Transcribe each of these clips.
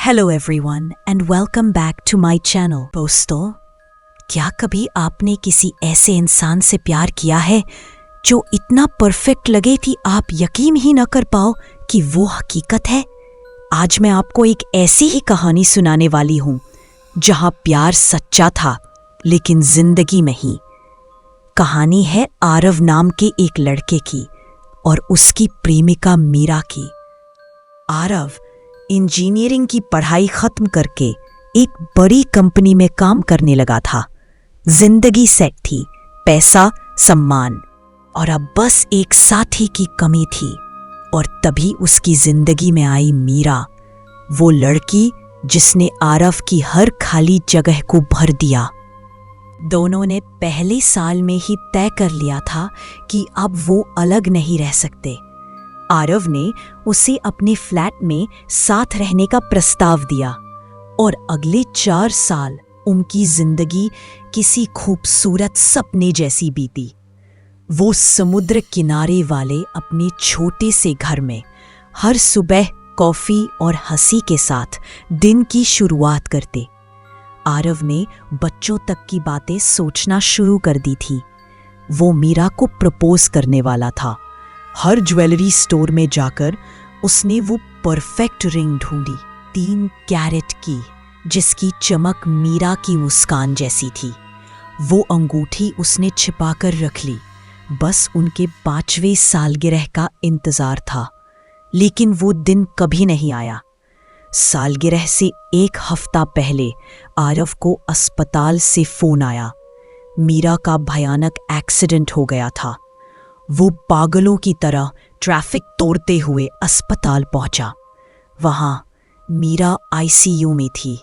Hello everyone and welcome back to my channel. दोस्तों, क्या कभी आपने किसी ऐसे इंसान से प्यार किया है जो इतना परफेक्ट लगे कि आप यकीन ही न कर पाओ कि वो हकीकत है? आज मैं आपको एक ऐसी ही कहानी सुनाने वाली हूँ जहाँ प्यार सच्चा था लेकिन जिंदगी में ही। कहानी है आरव नाम के एक लड़के की और उसकी प्रेमिका मीरा की। आरव इंजीनियरिंग की पढ़ाई खत्म करके एक बड़ी कंपनी में काम करने लगा था। जिंदगी सेट थी, पैसा, सम्मान, और अब बस एक साथी की कमी थी। और तभी उसकी जिंदगी में आई मीरा, वो लड़की जिसने आरव की हर खाली जगह को भर दिया। दोनों ने पहले साल में ही तय कर लिया था कि अब वो अलग नहीं रह सकते। आरव ने उसे अपने फ्लैट में साथ रहने का प्रस्ताव दिया और अगले 4 साल उनकी जिंदगी किसी खूबसूरत सपने जैसी बीती। वो समुद्र किनारे वाले अपने छोटे से घर में हर सुबह कॉफी और हंसी के साथ दिन की शुरुआत करते। आरव ने बच्चों तक की बातें सोचना शुरू कर दी थी। वो मीरा को प्रपोज करने वाला था। हर ज्वेलरी स्टोर में जाकर उसने वो परफेक्ट रिंग ढूंढी, 3 कैरेट की, जिसकी चमक मीरा की मुस्कान जैसी थी। वो अंगूठी उसने छिपाकर रख ली। बस उनके 5वें सालगिरह का इंतजार था, लेकिन वो दिन कभी नहीं आया। सालगिरह से 1 हफ्ता पहले आरव को अस्पताल से फोन आया। मीरा का भयानक एक्सीडेंट हो गया था। वो पागलों की तरह ट्रैफिक तोड़ते हुए अस्पताल पहुंचा। वहां मीरा आईसीयू में थी,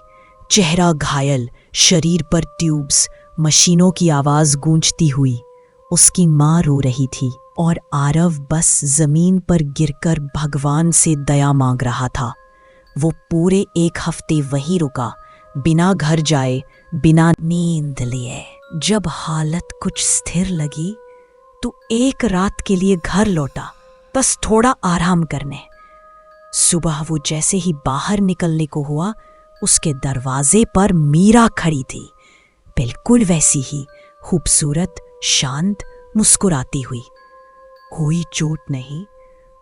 चेहरा घायल, शरीर पर ट्यूब्स, मशीनों की आवाज गूंजती हुई। उसकी मां रो रही थी और आरव बस जमीन पर गिरकर भगवान से दया मांग रहा था। वो पूरे 1 हफ्ते वहीं रुका, बिना घर जाए, बिना नींद लिए। जब हालत कुछ स्थिर लगी तो 1 रात के लिए घर लौटा, बस थोड़ा आराम करने। सुबह वो जैसे ही बाहर निकलने को हुआ, उसके दरवाजे पर मीरा खड़ी थी, बिल्कुल वैसी ही खूबसूरत, शांत, मुस्कुराती हुई। कोई चोट नहीं,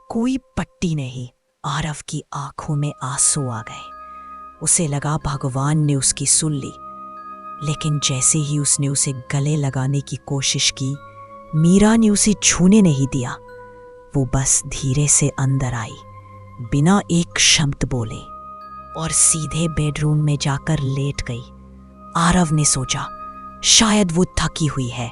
कोई पट्टी नहीं। आरव की आंखों में आंसू आ गए। उसे लगा भगवान ने उसकी सुन ली, लेकिन जैसे ही उसने उसे गले लगाने की कोशिश की, मीरा ने उसे छूने नहीं दिया। वो बस धीरे से अंदर आई, बिना एक शब्द बोले, और सीधे बेडरूम में जाकर लेट गई। आरव ने सोचा शायद वो थकी हुई है।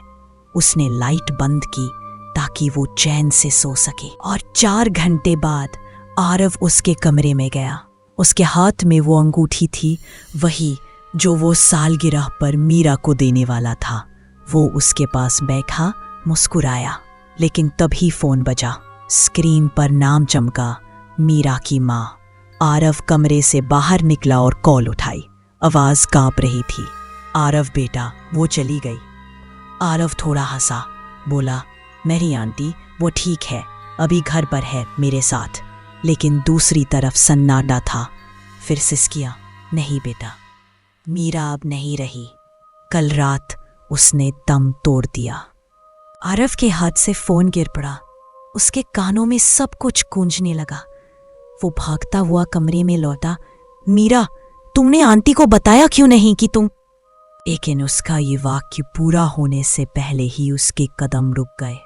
उसने लाइट बंद की ताकि वो चैन से सो सके। और 4 घंटे बाद आरव उसके कमरे में गया। उसके हाथ में वो अंगूठी थी, वही जो वो सालगिरह पर मीरा को देने वाला था। वो उसके पास बैठा, मुस्कुराया, लेकिन तभी फोन बजा। स्क्रीन पर नाम चमका, मीरा की माँ। आरव कमरे से बाहर निकला और कॉल उठाई। आवाज कांप रही थी, आरव बेटा। वो चली गई। आरव थोड़ा हंसा, बोला, मेरी आंटी, वो ठीक है, अभी घर पर है मेरे साथ। लेकिन दूसरी तरफ सन्नाटा था। फिर सिसकिया, नहीं बेटा, मीरा अब नहीं रही। कल रात उसने दम तोड़ दिया। आरव के हाथ से फोन गिर पड़ा। उसके कानों में सब कुछ गूंजने लगा। वो भागता हुआ कमरे में लौटा। मीरा, तुमने आंटी को बताया क्यों नहीं कि तुम? लेकिन उसका ये वाक्य पूरा होने से पहले ही उसके कदम रुक गए।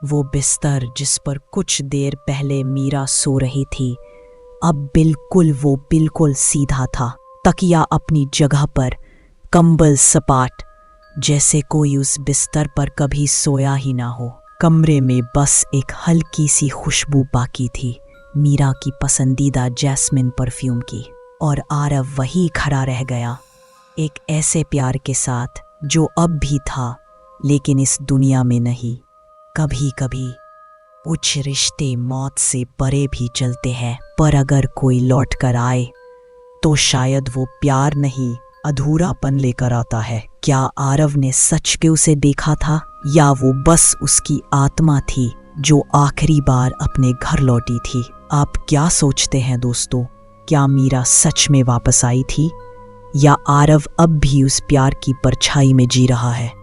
वो बिस्तर जिस पर कुछ देर पहले मीरा सो रही थी, अब बिल्कुल सीधा था। तकिया अपनी जगह पर, कंबल सपाट, जैसे कोई उस बिस्तर पर कभी सोया ही ना हो। कमरे में बस एक हल्की सी खुशबू बाकी थी, मीरा की पसंदीदा जैस्मिन परफ्यूम की। और आरव वही खड़ा रह गया, एक ऐसे प्यार के साथ जो अब भी था, लेकिन इस दुनिया में नहीं। कभी कभी कुछ रिश्ते मौत से परे भी चलते हैं, पर अगर कोई लौट कर आए तो शायद वो प्यार नहीं, अधूरापन लेकर आता है। क्या आरव ने सच के उसे देखा था, या वो बस उसकी आत्मा थी जो आखिरी बार अपने घर लौटी थी? आप क्या सोचते हैं दोस्तों? क्या मीरा सच में वापस आई थी या आरव अब भी उस प्यार की परछाई में जी रहा है?